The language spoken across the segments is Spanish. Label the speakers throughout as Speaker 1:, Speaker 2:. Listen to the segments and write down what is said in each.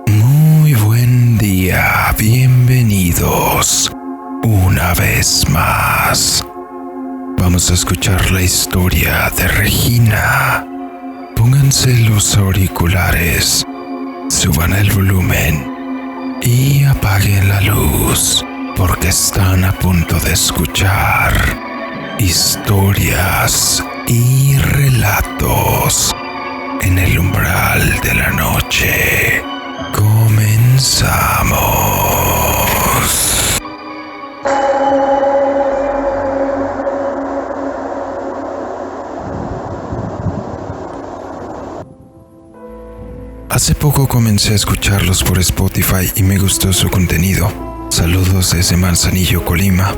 Speaker 1: Muy buen día, bienvenidos una vez más. Vamos a escuchar la historia de Regina. Pónganse los auriculares, suban el volumen y apaguen la luz, porque están a punto de escuchar historias y relatos en el umbral de la noche. Comenzamos. Hace poco comencé a escucharlos por Spotify y me gustó su contenido. Saludos desde Manzanillo, Colima.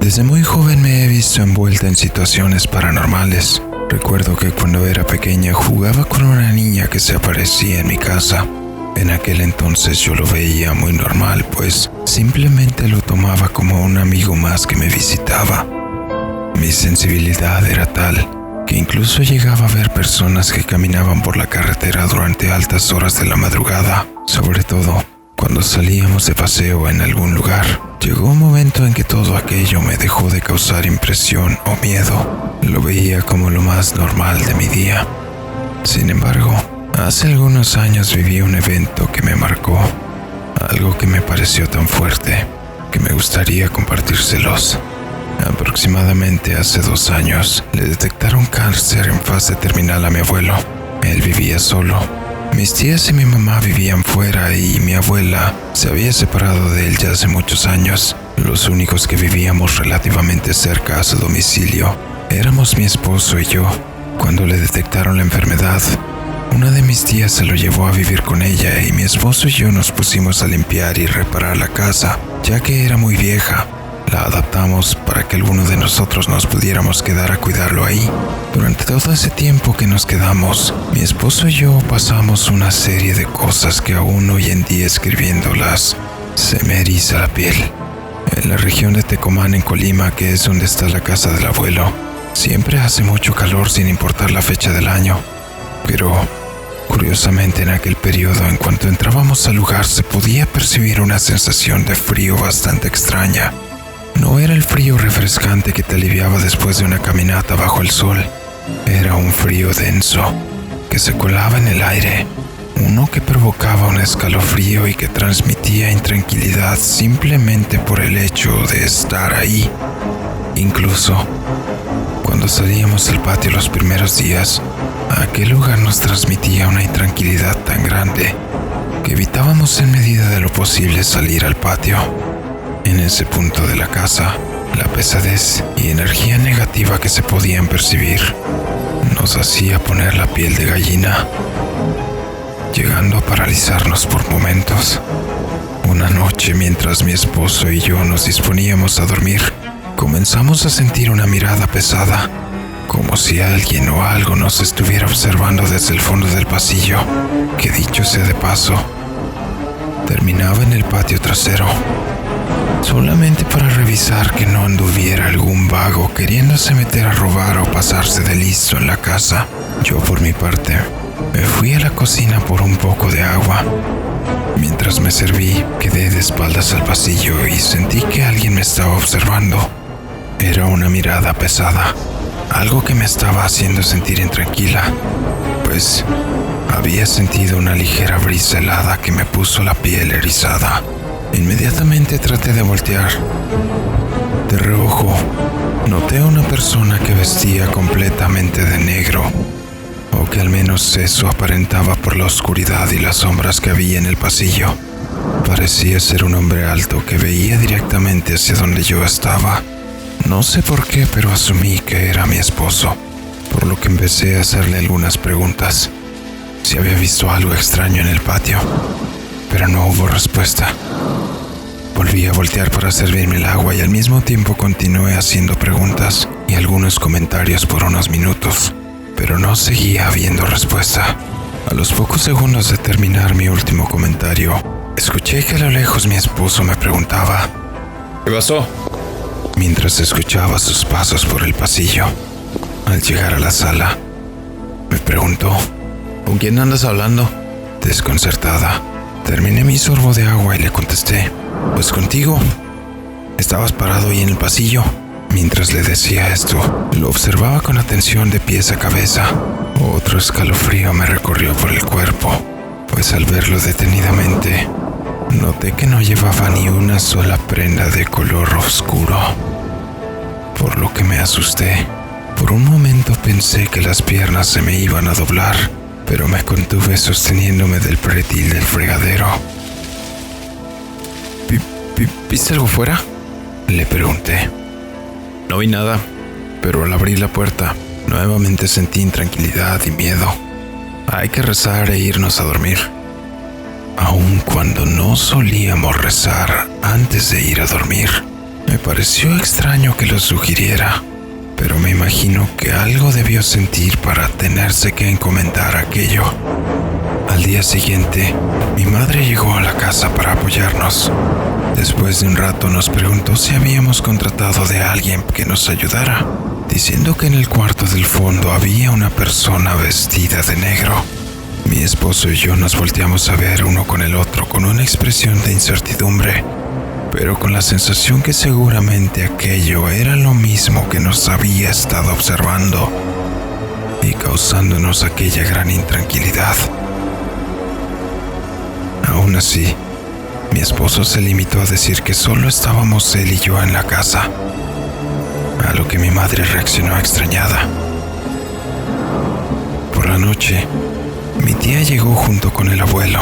Speaker 1: Desde muy joven me he visto envuelta en situaciones paranormales. Recuerdo que cuando era pequeña jugaba con una niña que se aparecía en mi casa. En aquel entonces yo lo veía muy normal, pues simplemente lo tomaba como un amigo más que me visitaba. Mi sensibilidad era tal que incluso llegaba a ver personas que caminaban por la carretera durante altas horas de la madrugada, sobre todo cuando salíamos de paseo en algún lugar. Llegó un momento en que todo aquello me dejó de causar impresión o miedo. Lo veía como lo más normal de mi día. Sin embargo, hace algunos años viví un evento que me marcó, algo que me pareció tan fuerte que me gustaría compartírselos. Aproximadamente hace 2 años le detectaron cáncer en fase terminal a mi abuelo. Él vivía solo. Mis tías y mi mamá vivían fuera y mi abuela se había separado de él ya hace muchos años. Los únicos que vivíamos relativamente cerca a su domicilio éramos mi esposo y yo. Cuando le detectaron la enfermedad, una de mis tías se lo llevó a vivir con ella y mi esposo y yo nos pusimos a limpiar y reparar la casa, ya que era muy vieja. La adaptamos para que alguno de nosotros nos pudiéramos quedar a cuidarlo ahí. Durante todo ese tiempo que nos quedamos, mi esposo y yo pasamos una serie de cosas que aún hoy en día escribiéndolas se me eriza la piel. En la región de Tecomán, en Colima, que es donde está la casa del abuelo, siempre hace mucho calor sin importar la fecha del año. Pero, curiosamente, en aquel periodo, en cuanto entrábamos al lugar, se podía percibir una sensación de frío bastante extraña. No era el frío refrescante que te aliviaba después de una caminata bajo el sol. Era un frío denso, que se colaba en el aire. Uno que provocaba un escalofrío y que transmitía intranquilidad simplemente por el hecho de estar ahí. Incluso, cuando salíamos del patio los primeros días, aquel lugar nos transmitía una intranquilidad tan grande que evitábamos en medida de lo posible salir al patio. En ese punto de la casa, la pesadez y energía negativa que se podían percibir nos hacía poner la piel de gallina, llegando a paralizarnos por momentos. Una noche, mientras mi esposo y yo nos disponíamos a dormir, comenzamos a sentir una mirada pesada, como si alguien o algo nos estuviera observando desde el fondo del pasillo, que dicho sea de paso, terminaba en el patio trasero. Solamente para revisar que no anduviera algún vago queriéndose meter a robar o pasarse de listo en la casa. Yo, por mi parte, me fui a la cocina por un poco de agua. Mientras me serví, quedé de espaldas al pasillo y sentí que alguien me estaba observando. Era una mirada pesada, algo que me estaba haciendo sentir intranquila, pues había sentido una ligera brisa helada que me puso la piel erizada. Inmediatamente traté de voltear. De reojo, noté a una persona que vestía completamente de negro, o que al menos eso aparentaba por la oscuridad y las sombras que había en el pasillo. Parecía ser un hombre alto que veía directamente hacia donde yo estaba. No sé por qué, pero asumí que era mi esposo, por lo que empecé a hacerle algunas preguntas. Si había visto algo extraño en el patio, pero no hubo respuesta. Volví a voltear para servirme el agua y al mismo tiempo continué haciendo preguntas y algunos comentarios por unos minutos, pero no seguía habiendo respuesta. A los pocos segundos de terminar mi último comentario, escuché que a lo lejos mi esposo me preguntaba:
Speaker 2: ¿Qué pasó?
Speaker 1: mientras escuchaba sus pasos por el pasillo. Al llegar a la sala, me preguntó: ¿con quién andas hablando? Desconcertada, terminé mi sorbo de agua y le contesté: pues contigo. Estabas parado ahí en el pasillo. Mientras le decía esto, lo observaba con atención de pies a cabeza. Otro escalofrío me recorrió por el cuerpo, pues al verlo detenidamente, noté que no llevaba ni una sola prenda de color oscuro, por lo que me asusté. Por un momento pensé que las piernas se me iban a doblar, pero me contuve sosteniéndome del pretil del fregadero. ¿Viste algo fuera?, le pregunté. No vi nada, pero al abrir la puerta, nuevamente sentí intranquilidad y miedo. Hay que rezar e irnos a dormir. Aun cuando no solíamos rezar antes de ir a dormir, me pareció extraño que lo sugiriera, pero me imagino que algo debió sentir para tenerse que encomendar aquello. Al día siguiente, mi madre llegó a la casa para apoyarnos. Después de un rato nos preguntó si habíamos contratado de alguien que nos ayudara, diciendo que en el cuarto del fondo había una persona vestida de negro. Mi esposo y yo nos volteamos a ver uno con el otro con una expresión de incertidumbre, pero con la sensación que seguramente aquello era lo mismo que nos había estado observando y causándonos aquella gran intranquilidad. Aún así, mi esposo se limitó a decir que solo estábamos él y yo en la casa, a lo que mi madre reaccionó extrañada. Por la noche, mi tía llegó junto con el abuelo.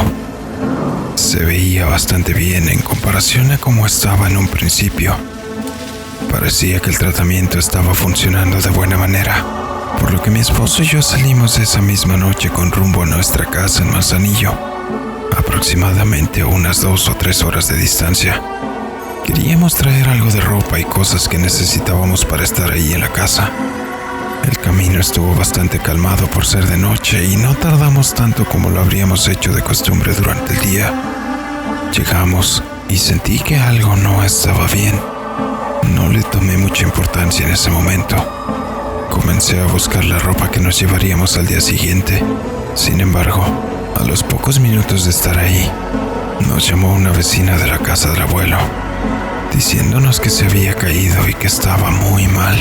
Speaker 1: Se veía bastante bien en comparación a cómo estaba en un principio. Parecía que el tratamiento estaba funcionando de buena manera, por lo que mi esposo y yo salimos esa misma noche con rumbo a nuestra casa en Manzanillo, aproximadamente a unas 2 o 3 horas de distancia. Queríamos traer algo de ropa y cosas que necesitábamos para estar ahí en la casa. El camino estuvo bastante calmado por ser de noche y no tardamos tanto como lo habríamos hecho de costumbre durante el día. Llegamos y sentí que algo no estaba bien. No le tomé mucha importancia en ese momento. Comencé a buscar la ropa que nos llevaríamos al día siguiente. Sin embargo, a los pocos minutos de estar ahí, nos llamó una vecina de la casa del abuelo, diciéndonos que se había caído y que estaba muy mal.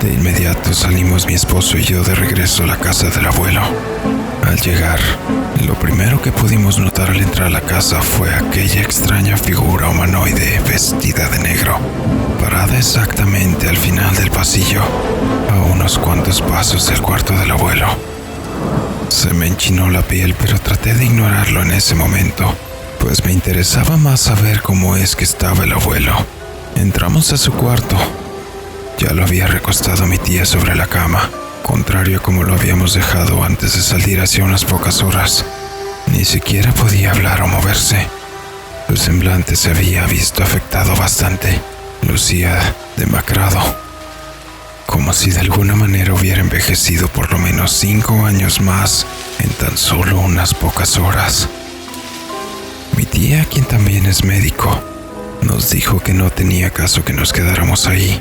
Speaker 1: De inmediato salimos mi esposo y yo de regreso a la casa del abuelo. Al llegar, lo primero que pudimos notar al entrar a la casa fue aquella extraña figura humanoide vestida de negro, parada exactamente al final del pasillo, a unos cuantos pasos del cuarto del abuelo. Se me enchinó la piel, pero traté de ignorarlo en ese momento, pues me interesaba más saber cómo es que estaba el abuelo. Entramos a su cuarto. Ya lo había recostado mi tía sobre la cama, contrario a como lo habíamos dejado antes de salir hace unas pocas horas. Ni siquiera podía hablar o moverse. Su semblante se había visto afectado bastante. Lucía demacrado, como si de alguna manera hubiera envejecido por lo menos 5 años más en tan solo unas pocas horas. Mi tía, quien también es médico, nos dijo que no tenía caso que nos quedáramos ahí,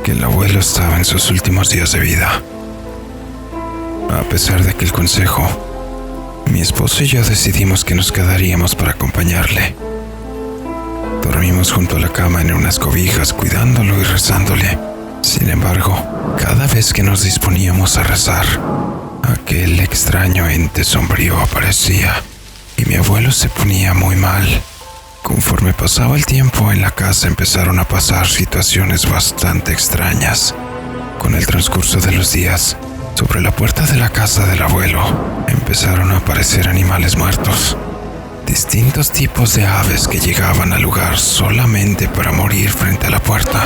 Speaker 1: que el abuelo estaba en sus últimos días de vida. A pesar de aquel consejo, mi esposo y yo decidimos que nos quedaríamos para acompañarle. Dormimos junto a la cama en unas cobijas, cuidándolo y rezándole. Sin embargo, cada vez que nos disponíamos a rezar, aquel extraño ente sombrío aparecía y mi abuelo se ponía muy mal. Conforme pasaba el tiempo en la casa empezaron a pasar situaciones bastante extrañas. Con el transcurso de los días, sobre la puerta de la casa del abuelo empezaron a aparecer animales muertos. Distintos tipos de aves que llegaban al lugar solamente para morir frente a la puerta.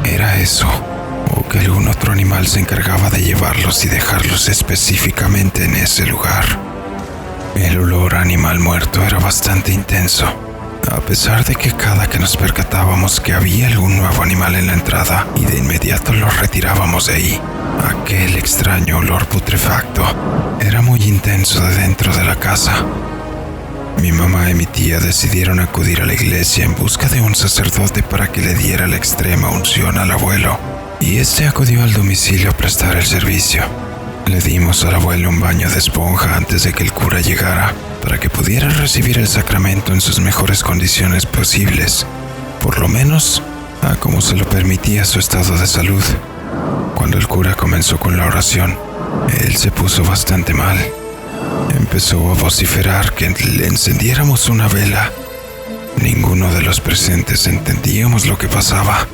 Speaker 1: ¿Era eso? ¿O que algún otro animal se encargaba de llevarlos y dejarlos específicamente en ese lugar? El olor a animal muerto era bastante intenso, a pesar de que cada que nos percatábamos que había algún nuevo animal en la entrada y de inmediato los retirábamos de ahí. Aquel extraño olor putrefacto era muy intenso de dentro de la casa. mi mamá y mi tía decidieron acudir a la iglesia en busca de un sacerdote para que le diera la extrema unción al abuelo, y este acudió al domicilio a prestar el servicio. Le dimos al abuelo un baño de esponja antes de que el cura llegara, para que pudiera recibir el sacramento en sus mejores condiciones posibles, por lo menos a como se lo permitía su estado de salud. Cuando el cura comenzó con la oración, él se puso bastante mal. Empezó a vociferar que le encendiéramos una vela. Ninguno de los presentes entendíamos lo que pasaba.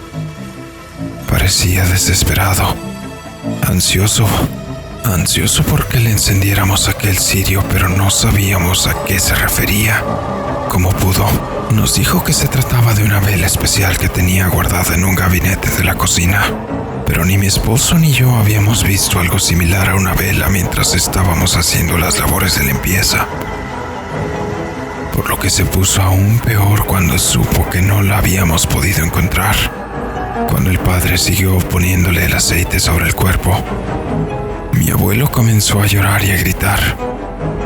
Speaker 1: Parecía desesperado, ansioso porque le encendiéramos aquel cirio, pero no sabíamos a qué se refería. Como pudo, nos dijo que se trataba de una vela especial que tenía guardada en un gabinete de la cocina, pero ni mi esposo ni yo habíamos visto algo similar a una vela mientras estábamos haciendo las labores de limpieza. Por lo que se puso aún peor cuando supo que no la habíamos podido encontrar. Cuando el padre siguió poniéndole el aceite sobre el cuerpo, mi abuelo comenzó a llorar y a gritar.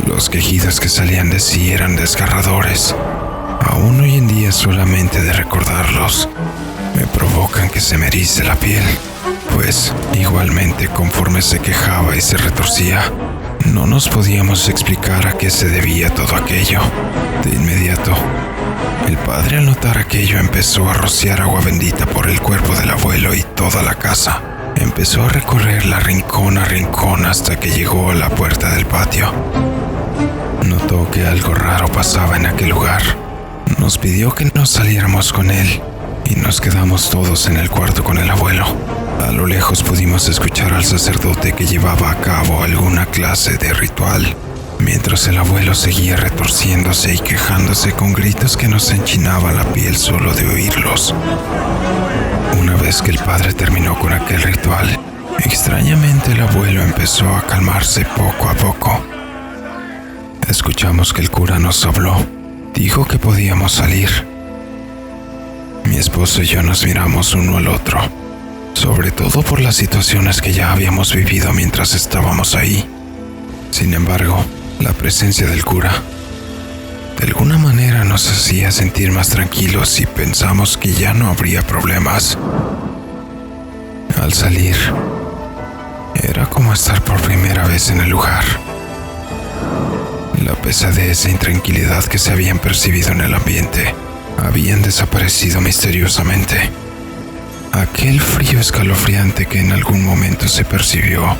Speaker 1: Los quejidos que salían de sí eran desgarradores. Aún hoy en día, solamente de recordarlos, me provocan que se me erice la piel, pues igualmente conforme se quejaba y se retorcía, no nos podíamos explicar a qué se debía todo aquello. De inmediato, el padre, al notar aquello, empezó a rociar agua bendita por el cuerpo del abuelo y toda la casa. Empezó a recorrerla rincón a rincón hasta que llegó a la puerta del patio. Notó que algo raro pasaba en aquel lugar. Nos pidió que nos saliéramos con él y nos quedamos todos en el cuarto con el abuelo. A lo lejos pudimos escuchar al sacerdote que llevaba a cabo alguna clase de ritual, mientras el abuelo seguía retorciéndose y quejándose con gritos que nos enchinaba la piel solo de oírlos. Una vez que el padre terminó con aquel ritual, extrañamente el abuelo empezó a calmarse poco a poco. Escuchamos que el cura nos habló. Dijo que podíamos salir. Mi esposo y yo nos miramos uno al otro, sobre todo por las situaciones que ya habíamos vivido mientras estábamos ahí. Sin embargo, la presencia del cura de alguna manera nos hacía sentir más tranquilos y pensamos que ya no habría problemas. Al salir, era como estar por primera vez en el lugar. La pesadez e intranquilidad que se habían percibido en el ambiente habían desaparecido misteriosamente. Aquel frío escalofriante que en algún momento se percibió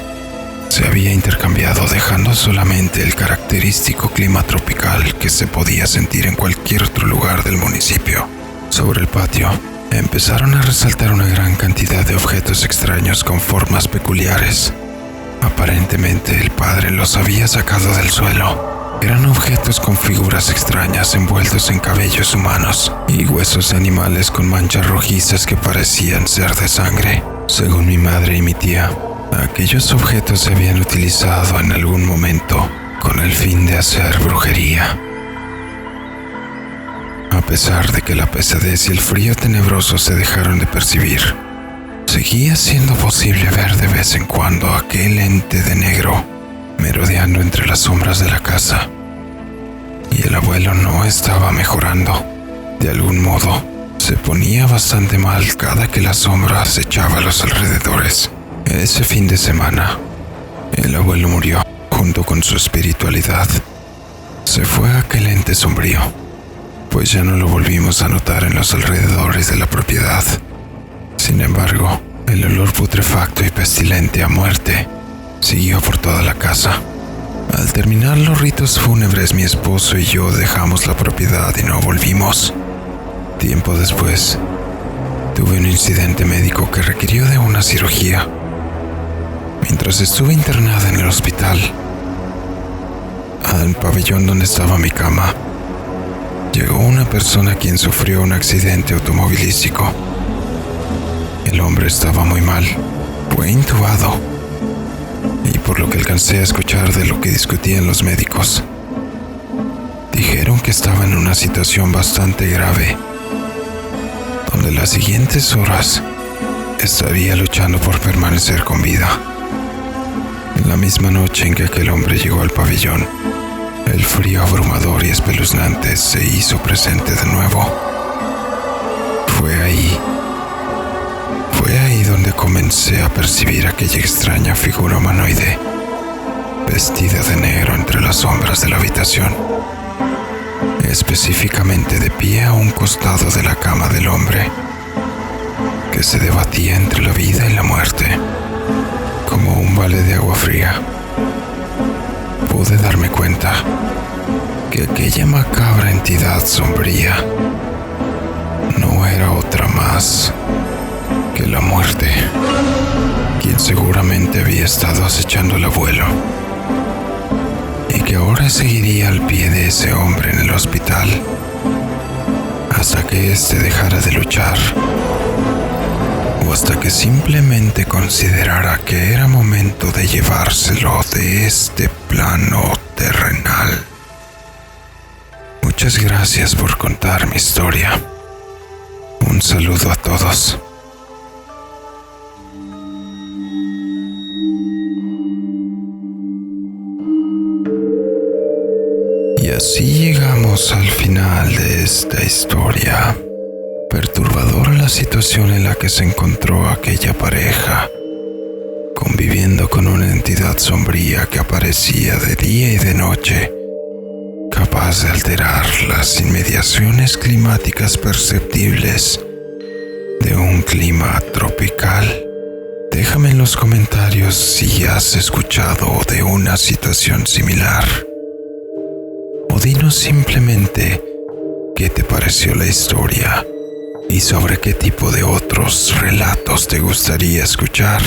Speaker 1: se había intercambiado, dejando solamente el característico clima tropical que se podía sentir en cualquier otro lugar del municipio. Sobre el patio empezaron a resaltar una gran cantidad de objetos extraños con formas peculiares. Aparentemente el padre los había sacado del suelo. Eran objetos con figuras extrañas envueltos en cabellos humanos y huesos de animales con manchas rojizas que parecían ser de sangre. Según mi madre y mi tía, aquellos objetos se habían utilizado en algún momento con el fin de hacer brujería. A pesar de que la pesadez y el frío tenebroso se dejaron de percibir, seguía siendo posible ver de vez en cuando aquel ente de negro merodeando entre las sombras de la casa. Y el abuelo no estaba mejorando. De algún modo, se ponía bastante mal cada que la sombra acechaba a los alrededores. Ese fin de semana, el abuelo murió junto con su espiritualidad. Se fue aquel ente sombrío, pues ya no lo volvimos a notar en los alrededores de la propiedad. Sin embargo, el olor putrefacto y pestilente a muerte siguió por toda la casa. Al terminar los ritos fúnebres, mi esposo y yo dejamos la propiedad y no volvimos. Tiempo después, tuve un incidente médico que requirió de una cirugía. Mientras estuve internada en el hospital, al pabellón donde estaba mi cama, llegó una persona quien sufrió un accidente automovilístico. El hombre estaba muy mal, fue intubado, y por lo que alcancé a escuchar de lo que discutían los médicos, dijeron que estaba en una situación bastante grave, donde las siguientes horas estaría luchando por permanecer con vida. La misma noche en que aquel hombre llegó al pabellón, El frío abrumador y espeluznante se hizo presente de nuevo. Fue ahí donde comencé a percibir aquella extraña figura humanoide, vestida de negro entre las sombras de la habitación, específicamente de pie a un costado de la cama del hombre, que se debatía entre la vida y la muerte, como un vale de agua fría. Pude darme cuenta que aquella macabra entidad sombría no era otra más que la muerte, quien seguramente había estado acechando al abuelo y que ahora seguiría al pie de ese hombre en el hospital hasta que éste dejara de luchar o hasta que simplemente considerara que era momento de llevárselo de este plano terrenal. Muchas gracias por contar mi historia. Un saludo a todos. Y así llegamos al final de esta historia. Perturbadora la situación en la que se encontró aquella pareja, conviviendo con una entidad sombría que aparecía de día y de noche, capaz de alterar las inmediaciones climáticas perceptibles de un clima tropical. Déjame en los comentarios si has escuchado de una situación similar. O dinos simplemente qué te pareció la historia y sobre qué tipo de otros relatos te gustaría escuchar.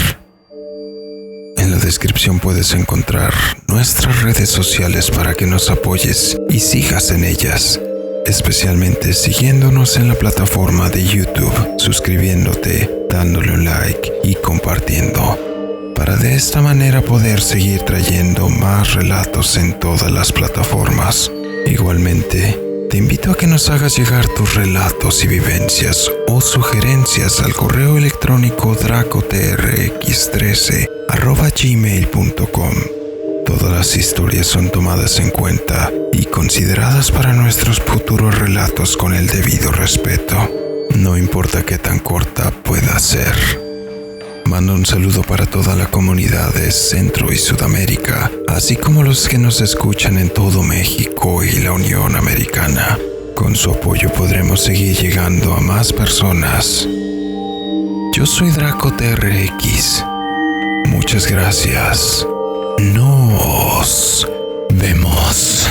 Speaker 1: En la descripción puedes encontrar nuestras redes sociales para que nos apoyes y sigas en ellas, especialmente siguiéndonos en la plataforma de YouTube, suscribiéndote, dándole un like y compartiendo, para de esta manera poder seguir trayendo más relatos en todas las plataformas. Igualmente, te invito a que nos hagas llegar tus relatos y vivencias o sugerencias al correo electrónico dracotrx13@gmail.com. Todas las historias son tomadas en cuenta y consideradas para nuestros futuros relatos con el debido respeto, no importa qué tan corta pueda ser. Mando un saludo para toda la comunidad de Centro y Sudamérica, así como los que nos escuchan en todo México y la Unión Americana. Con su apoyo podremos seguir llegando a más personas. Yo soy DracoTRX. Muchas gracias. Nos vemos.